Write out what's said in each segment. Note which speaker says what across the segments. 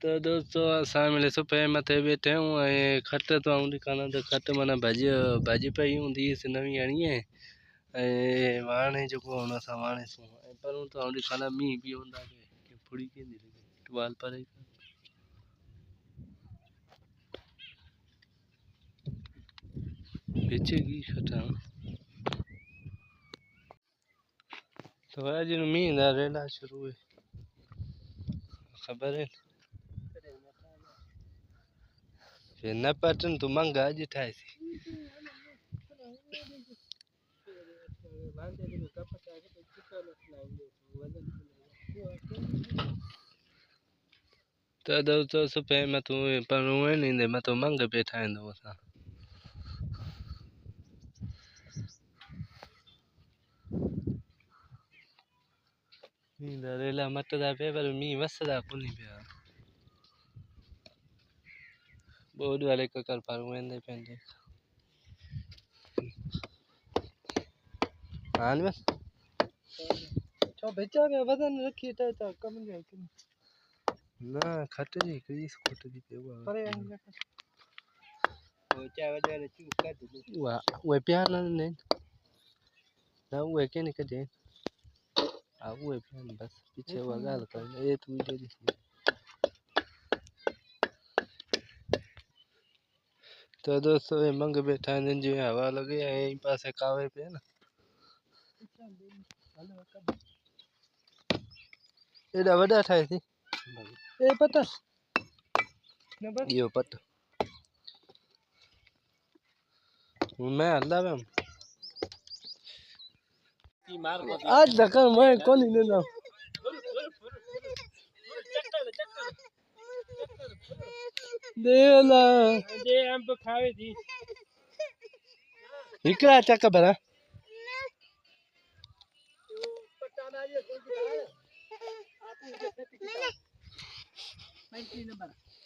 Speaker 1: तो दोस्तों असां मिले सुबह मथे बैठे हूँ खट तो आऊं खाना तो खट माना भाजी पई हूंदी नवी आणी वाणे जो हुन सां वाणे सो पर तो आऊं खाना मींह भी होंदा के फुड़ी के टुवाल पर पीछे की खटा तो आज मींह दा रेला शुरू है खबर है फिर न पटन तो मंगा अज ठाए सी तो दोस्तों सुबह मैं तो पर नहीं मैं तो मंग पे ठाईंदो असां मींह दा रेला मटदा पे पर मींह वसदा कोनी पिया बोर्ड वाले ककर पर वेंदे पेंदे हां बस तो बेचा के वजन रखी तो कम गया कि ना खट जी क्रीस खट जी पे हुआ अरे वो चाय वजन चू कर दे वो प्यार ने ना वो के नहीं कदे आ वो प्यार बस पीछे वो गाल कर ये तू वीडियो दी तो दोस्तों ये मंग बैठा है जो हवा लगे यहीं पास कावे पे ना एडा वडा ठाई थी ए पता यो पता मैं हल्ला में आज धक्का मैं कौन ही लेना देला दे हम तो खावे थी इकरा चक्का भरा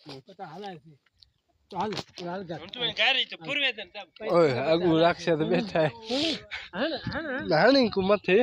Speaker 1: पता हलाए थी चल चल हम तो गाड़ी तो पूर्वे दिन ओए अगु राक्षस बैठा है हां को मथे